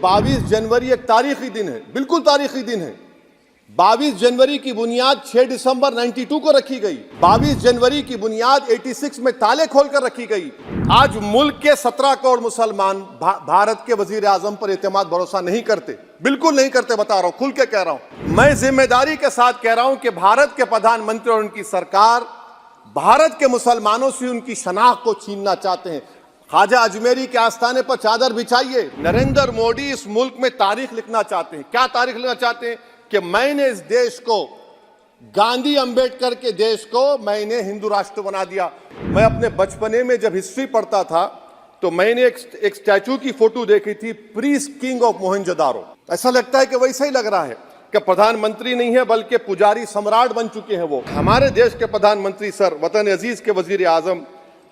22 जनवरी एक तारीखी दिन है, बिल्कुल तारीखी दिन है। 22 जनवरी की बुनियाद 6 दिसंबर 92 को रखी गई। 22 जनवरी की बुनियाद 86 में ताले खोलकर रखी गई। आज मुल्क के 17 करोड़ मुसलमान भारत के वजीर आजम पर एतमाद भरोसा नहीं करते, बिल्कुल नहीं करते, बता रहा हूं, खुल के कह रहा हूं। मैं जिम्मेदारी के साथ कह रहा हूं कि भारत के प्रधानमंत्री और उनकी सरकार भारत के मुसलमानों से उनकी शनाख्त को छीनना चाहते हैं। ख्वाजा अजमेरी के आस्थाने पर चादर बिछाइए। नरेंद्र मोदी इस मुल्क में तारीख लिखना चाहते हैं। क्या तारीख लिखना चाहते हैं? कि मैंने इस देश को, गांधी अंबेडकर के देश को मैंने हिंदू राष्ट्र बना दिया। मैं अपने बचपने में जब हिस्ट्री पढ़ता था तो मैंने एक स्टैचू की फोटो देखी थी, प्रीस्ट किंग ऑफ मोहनजोदारो। ऐसा लगता है कि वैसा ही लग रहा है कि प्रधानमंत्री नहीं है बल्कि पुजारी सम्राट बन चुके हैं वो। हमारे देश के प्रधानमंत्री सर, वतन अजीज के वजीर आजम,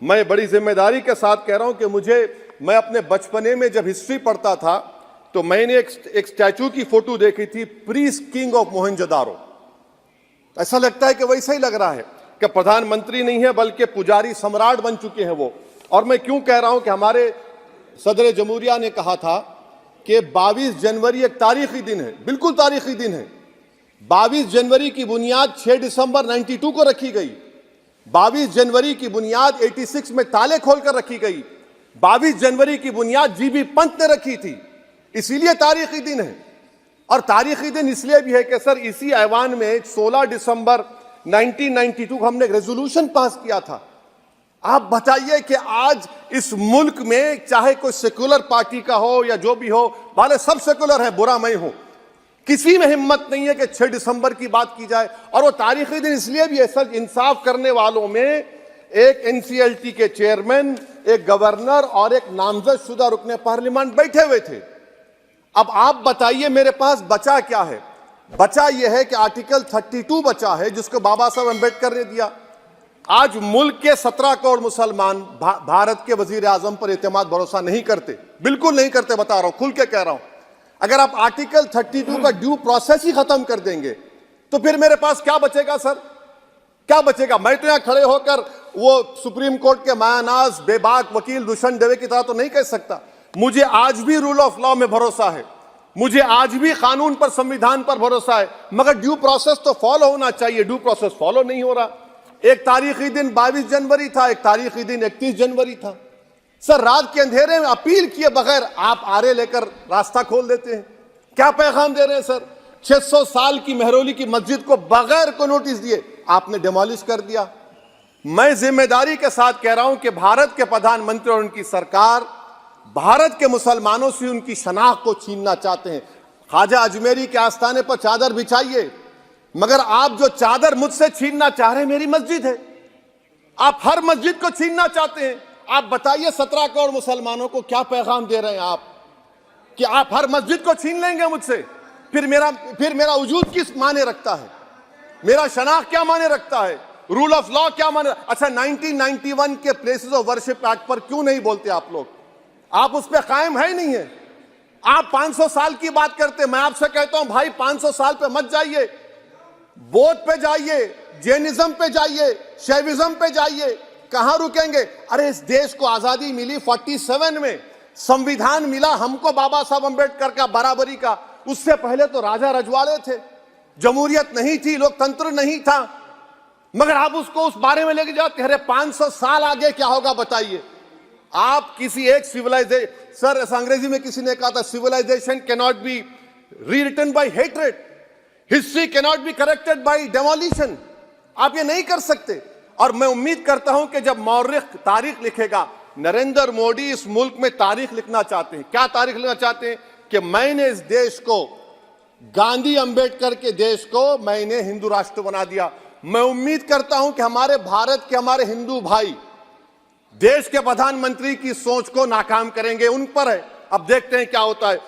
मैं बड़ी जिम्मेदारी के साथ कह रहा हूं कि मैं अपने बचपने में जब हिस्ट्री पढ़ता था तो मैंने एक स्टैचू की फोटो देखी थी, प्रीस्ट किंग ऑफ मोहनजोदारो। ऐसा लगता है कि वैसा ही लग रहा है कि प्रधानमंत्री नहीं है बल्कि पुजारी सम्राट बन चुके हैं वो। और मैं क्यों कह रहा हूं कि हमारे सदर जमहूरिया ने कहा था कि 22 जनवरी एक तारीखी दिन है, बिल्कुल तारीखी दिन है। 22 जनवरी की बुनियाद 6 दिसंबर 92 को रखी गई। 22 जनवरी की बुनियाद 86 में ताले खोलकर रखी गई। 22 जनवरी की बुनियाद जीबी पंत ने रखी थी, इसीलिए तारीखी दिन है। और तारीखी दिन इसलिए भी है कि सर इसी ऐवान में 16 दिसंबर 1992 को हमने एक रेजोल्यूशन पास किया था। आप बताइए कि आज इस मुल्क में चाहे कोई सेकुलर पार्टी का हो या जो भी हो, वाले सब सेकुलर है, बुरा मैं हूं, किसी में हिम्मत नहीं है कि 6 दिसंबर की बात की जाए। और वो तारीखी दिन इसलिए भी है सर, इंसाफ करने वालों में एक एनसीएलटी के चेयरमैन, एक गवर्नर और एक नामजद शुदा रुकने पार्लियामेंट बैठे हुए थे। अब आप बताइए मेरे पास बचा क्या है? बचा यह है कि आर्टिकल 32 बचा है जिसको बाबा साहब अम्बेडकर ने दिया। आज मुल्क के 17 करोड़ मुसलमान भारत के वजीर आजम पर एतमाद भरोसा नहीं करते, बिल्कुल नहीं करते, बता रहा हूं, खुल के कह रहा हूं। अगर आप आर्टिकल 32 का ड्यू प्रोसेस ही खत्म कर देंगे तो फिर मेरे पास क्या बचेगा सर? क्या बचेगा? मैं तो यहां खड़े होकर वो सुप्रीम कोर्ट के मायानाज बेबाक वकील दुष्यंत दवे की तरह तो नहीं कह सकता। मुझे आज भी रूल ऑफ लॉ में भरोसा है, मुझे आज भी कानून पर, संविधान पर भरोसा है, मगर ड्यू प्रोसेस तो फॉलो होना चाहिए। ड्यू प्रोसेस फॉलो नहीं हो रहा। एक तारीखी दिन 22 जनवरी था, एक तारीखी दिन 31 जनवरी था। सर रात के अंधेरे में अपील किए बगैर आप आरे लेकर रास्ता खोल देते हैं। क्या पैगाम दे रहे हैं सर? 600 साल की मेहरौली की मस्जिद को बगैर को नोटिस दिए आपने डिमोलिश कर दिया। मैं जिम्मेदारी के साथ कह रहा हूं कि भारत के प्रधानमंत्री और उनकी सरकार भारत के मुसलमानों से उनकी शनाख्त को छीनना चाहते हैं। ख्वाजा अजमेरी के आस्थाने पर चादर बिछाइए, मगर आप जो चादर मुझसे छीनना चाह रहे हैं मेरी मस्जिद है। आप हर मस्जिद को छीनना चाहते हैं। आप बताइए 17 करोड़ मुसलमानों को क्या पैगाम दे रहे हैं आप कि आप हर मस्जिद को छीन लेंगे मुझसे? फिर मेरा वजूद किस माने रखता है? मेरा शनाख्त क्या माने रखता है? रूल ऑफ लॉ क्या माने? अच्छा, 1991 के प्लेसेस ऑफ वर्शिप एक्ट पर क्यों नहीं बोलते आप लोग? आप उस पर कायम है ही नहीं है। आप 500 साल की बात करते। मैं आपसे कहता हूं भाई 500 साल पे मत जाइए, बौद्ध पे जाइए, जैनिज्म पे जाइए, शैविज्म पे जाइए, कहां रुकेंगे? अरे इस देश को आजादी मिली 47 में, संविधान मिला हमको बाबा साहब अम्बेडकर का, बराबरी का। उससे पहले तो राजा रजवाड़े थे, जमहूरियत नहीं थी, लोकतंत्र नहीं था, मगर आप उसको उस बारे में लेके जाते। अरे 500 साल आगे क्या होगा बताइए? आप किसी एक सिविलाइजेशन, सर अंग्रेजी में किसी ने कहा था, civilization can not be rewritten by hatred, history can not be corrected by demolition. आप ये नहीं कर सकते। और मैं उम्मीद करता हूं कि जब मौर्रिख तारीख लिखेगा, नरेंद्र मोदी इस मुल्क में तारीख लिखना चाहते हैं। क्या तारीख लिखना चाहते हैं? कि मैंने इस देश को, गांधी अंबेडकर के देश को मैंने हिंदू राष्ट्र बना दिया। मैं उम्मीद करता हूं कि हमारे भारत के, हमारे हिंदू भाई देश के प्रधानमंत्री की सोच को नाकाम करेंगे। उन पर है, अब देखते हैं क्या होता है।